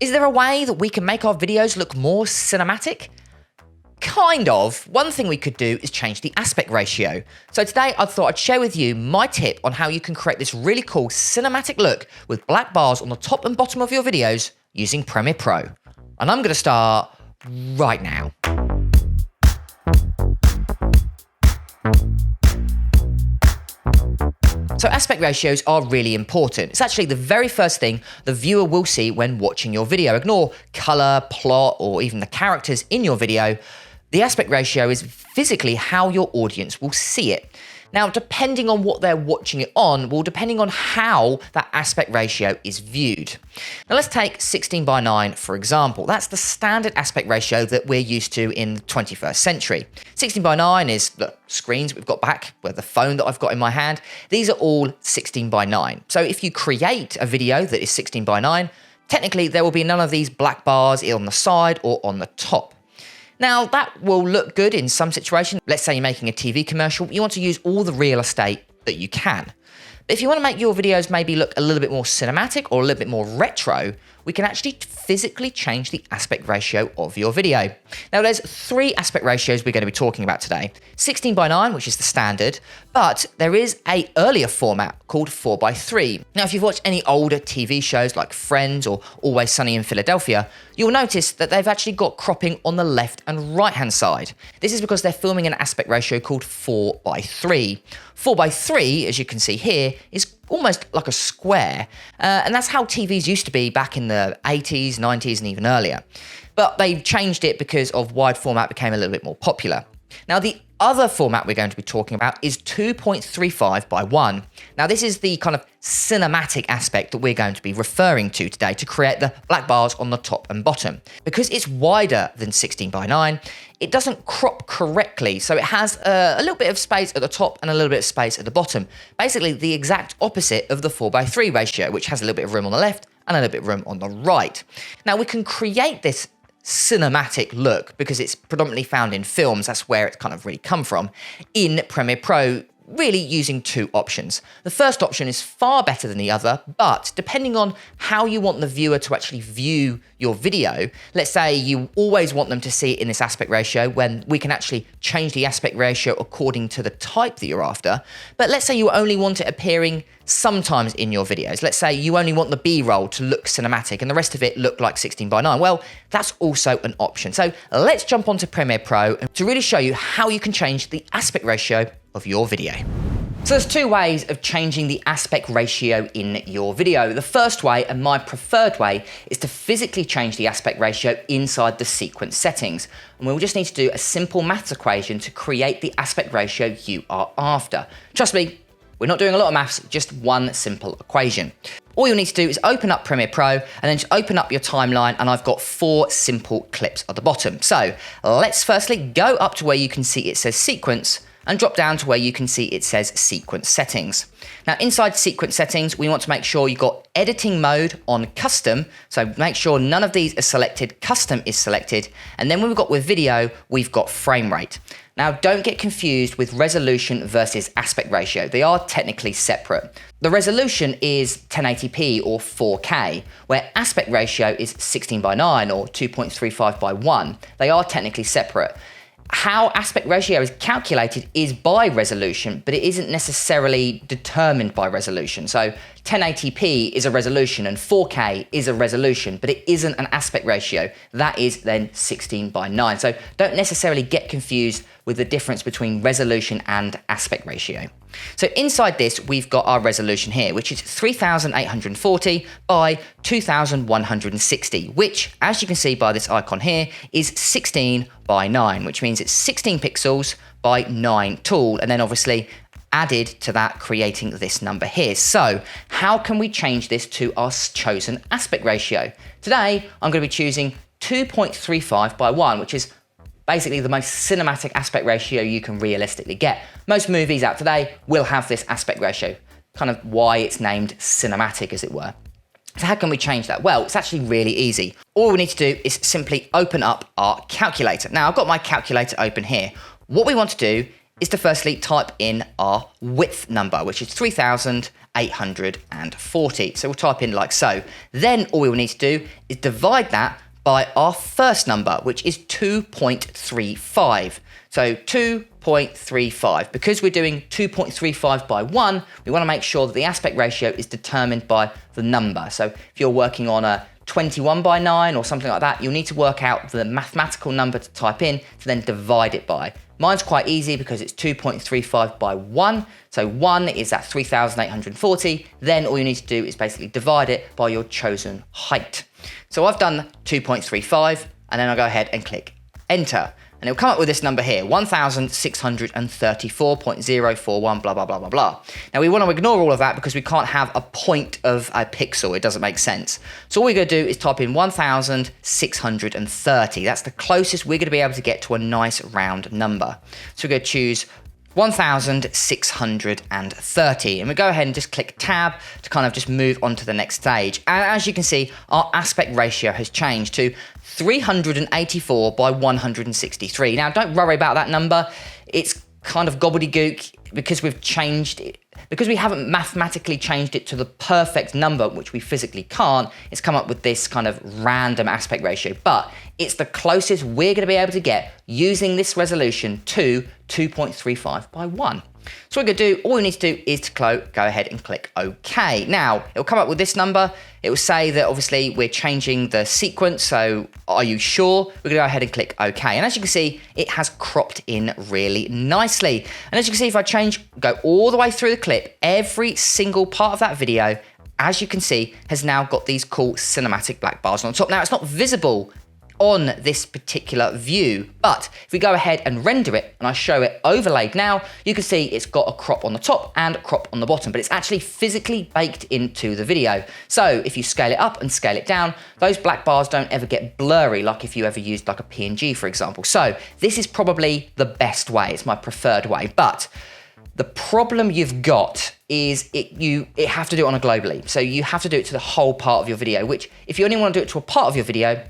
Is there a way that we can make our videos look more cinematic? Kind of. One thing we could do is change the aspect ratio. So today I thought I'd share with you my tip on how you can create this really cool cinematic look with black bars on the top and bottom of your videos using Premiere Pro. And I'm going to start right now. So aspect ratios are really important. It's actually the very first thing the viewer will see when watching your video. Ignore color, plot, or even the characters in your video. The aspect ratio is physically how your audience will see it. Now, depending on what they're watching it on, depending on how that aspect ratio is viewed. Now, let's take 16:9, for example. That's the standard aspect ratio that we're used to in the 21st century. 16:9 is the screens we've got back, where the phone that I've got in my hand. These are all 16:9. So if you create a video that is 16:9, technically there will be none of these black bars on the side or on the top. Now, that will look good in some situations. Let's say you're making a TV commercial. You want to use all the real estate that you can. But if you want to make your videos maybe look a little bit more cinematic or a little bit more retro, we can actually physically change the aspect ratio of your video. Now, there's 3 aspect ratios we're going to be talking about today. 16:9, which is the standard, but there is an earlier format called 4:3. Now, if you've watched any older TV shows like Friends or Always Sunny in Philadelphia, you'll notice that they've actually got cropping on the left and right-hand side. This is because they're filming an aspect ratio called 4:3. 4:3, as you can see here, is almost like a square, and that's how TVs used to be back in the 80s, 90s, and even earlier. But they've changed it because of wide format became a little bit more popular. Now, the other format we're going to be talking about is 2.35:1. Now, this is the kind of cinematic aspect that we're going to be referring to today to create the black bars on the top and bottom. Because it's wider than 16:9, it doesn't crop correctly, so it has a little bit of space at the top and a little bit of space at the bottom. Basically, the exact opposite of the 4:3 ratio, which has a little bit of room on the left and a little bit of room on the right. Now, we can create this cinematic look because it's predominantly found in films. That's where it's kind of really come from in Premiere Pro, really using 2 options. The first option is far better than the other, but depending on how you want the viewer to actually view your video, let's say you always want them to see it in this aspect ratio, when we can actually change the aspect ratio according to the type that you're after. But let's say you only want it appearing sometimes in your videos. Let's say you only want the B-roll to look cinematic and the rest of it look like 16:9. Well, that's also an option. So let's jump onto Premiere Pro to really show you how you can change the aspect ratio of your video. So there's 2 ways of changing the aspect ratio in your video. The first way, and my preferred way, is to physically change the aspect ratio inside the sequence settings. And we'll just need to do a simple maths equation to create the aspect ratio you are after. Trust me, we're not doing a lot of maths, just one simple equation. All you'll need to do is open up Premiere Pro and then just open up your timeline, and I've got 4 simple clips at the bottom. So let's firstly go up to where you can see it says sequence and drop down to where you can see it says sequence settings. Now, inside sequence settings, we want to make sure you've got editing mode on custom. So make sure none of these are selected, custom is selected. And then when we've got with video, we've got frame rate. Now, don't get confused with resolution versus aspect ratio. They are technically separate. The resolution is 1080p or 4K, where aspect ratio is 16:9 or 2.35:1. They are technically separate. How aspect ratio is calculated is by resolution, but it isn't necessarily determined by resolution. So 1080p is a resolution and 4K is a resolution, but it isn't an aspect ratio. That is then 16:9. So don't necessarily get confused with the difference between resolution and aspect ratio. So inside this, we've got our resolution here, which is 3840 by 2160, which, as you can see by this icon here, is 16:9, which means it's 16 pixels by 9 tall, and then obviously added to that, creating this number here. So how can we change this to our chosen aspect ratio? Today, I'm going to be choosing 2.35:1, which is basically the most cinematic aspect ratio you can realistically get. Most movies out today will have this aspect ratio, kind of why it's named cinematic, as it were. So how can we change that? Well, it's actually really easy. All we need to do is simply open up our calculator. Now, I've got my calculator open here. What we want to do is to firstly type in our width number, which is 3,840. So we'll type in like so. Then all we will need to do is divide that by our first number, which is 2.35. So 2.35. Because we're doing 2.35 by 1, we want to make sure that the aspect ratio is determined by the number. So if you're working on a 21 by 9 or something like that, you'll need to work out the mathematical number to type in to then divide it by. Mine's quite easy because it's 2.35 by 1. So 1 is that 3,840. Then all you need to do is basically divide it by your chosen height. So I've done 2.35 and then I'll go ahead and click enter. And it'll come up with this number here, 1,634.041, blah, blah, blah, blah, blah. Now we want to ignore all of that because we can't have a point of a pixel. It doesn't make sense. So all we're going to do is type in 1,630. That's the closest we're going to be able to get to a nice round number. So we're going to choose 1,630, and we go ahead and just click tab to kind of just move on to the next stage. And as you can see, our aspect ratio has changed to 384 by 163. Now don't worry about that number, it's kind of gobbledygook because we've changed it. Because we haven't mathematically changed it to the perfect number, which we physically can't, it's come up with this kind of random aspect ratio, but it's the closest we're going to be able to get using this resolution to 2.35 by 1. So what we're going to do, all we need to do is to go ahead and click OK. Now, it'll come up with this number. It will say that obviously we're changing the sequence, so are you sure? We're going to go ahead and click OK. And as you can see, it has cropped in really nicely. And as you can see, if I go all the way through the clip, every single part of that video, as you can see, has now got these cool cinematic black bars on top. Now, it's not visible on this particular view, but if we go ahead and render it and I show it overlaid now, you can see it's got a crop on the top and a crop on the bottom, but it's actually physically baked into the video. So if you scale it up and scale it down, those black bars don't ever get blurry like if you ever used like a PNG, for example. So this is probably the best way. It's my preferred way, but the problem you've got is you have to do it on a globally. So you have to do it to the whole part of your video, which if you only want to do it to a part of your video,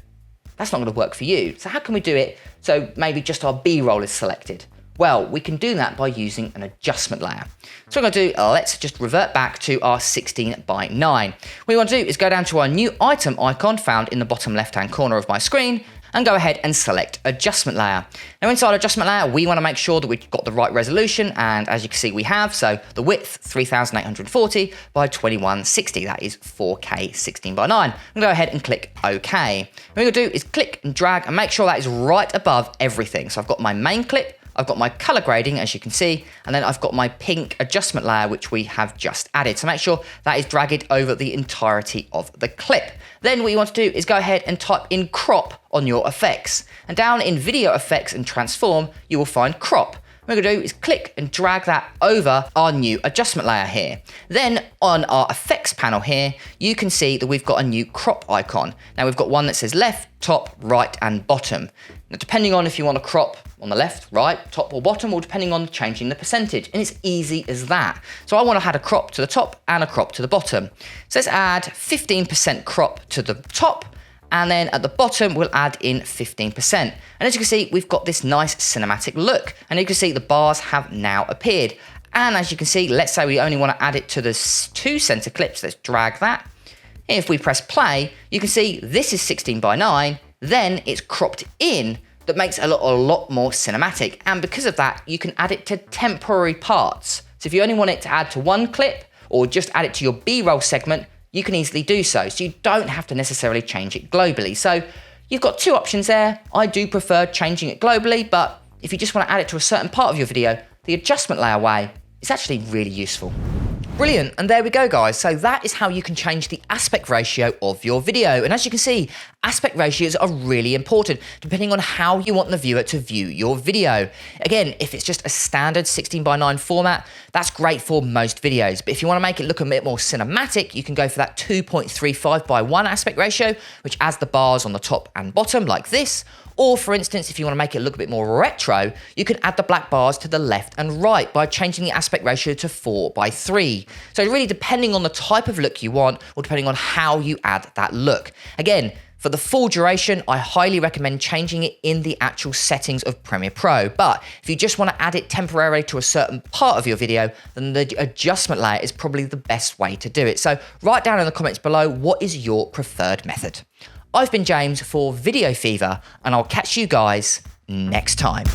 that's not going to work for you. So how can we do it so maybe just our B-roll is selected? Well, we can do that by using an adjustment layer. So what I'm going to do, let's just revert back to our 16 by 9. What we want to do is go down to our new item icon found in the bottom left-hand corner of my screen and go ahead and select adjustment layer. Now inside adjustment layer, we want to make sure that we've got the right resolution, and as you can see, we have. So the width, 3,840 by 2160, that is 4K 16 by 9. I'm gonna go ahead and click OK. What we're gonna do is click and drag and make sure that is right above everything. So I've got my main clip, I've got my color grading, as you can see, and then I've got my pink adjustment layer, which we have just added. So make sure that is dragged over the entirety of the clip. Then what you want to do is go ahead and type in crop on your effects. And down in video effects and transform, you will find crop. What we're going to do is click and drag that over our new adjustment layer here. Then on our effects panel here, you can see that we've got a new crop icon. Now we've got one that says left, top, right, and bottom. Now depending on if you want to crop on the left, right, top, or bottom, or depending on changing the percentage. And it's easy as that. So I want to add a crop to the top and a crop to the bottom. So let's add 15% crop to the top, and then at the bottom, we'll add in 15%. And as you can see, we've got this nice cinematic look. And you can see the bars have now appeared. And as you can see, let's say we only want to add it to the 2 center clips. Let's drag that. If we press play, you can see this is 16 by 9. Then it's cropped in. That makes it a lot more cinematic. And because of that, you can add it to temporary parts. So if you only want it to add to one clip or just add it to your B-roll segment, you can easily do so. So you don't have to necessarily change it globally. So you've got 2 options there. I do prefer changing it globally, but if you just want to add it to a certain part of your video, the adjustment layer way is actually really useful. Brilliant, and there we go guys. So that is how you can change the aspect ratio of your video. And as you can see, aspect ratios are really important depending on how you want the viewer to view your video. Again, if it's just a standard 16 by 9 format, that's great for most videos. But if you want to make it look a bit more cinematic, you can go for that 2.35 by 1 aspect ratio, which adds the bars on the top and bottom like this. Or for instance, if you want to make it look a bit more retro, you can add the black bars to the left and right by changing the aspect ratio to 4 by 3. So really depending on the type of look you want or depending on how you add that look. Again, For the full duration, I highly recommend changing it in the actual settings of Premiere Pro. But if you just want to add it temporarily to a certain part of your video, then the adjustment layer is probably the best way to do it. So write down in the comments below, what is your preferred method? I've been James for Video Fever, and I'll catch you guys next time.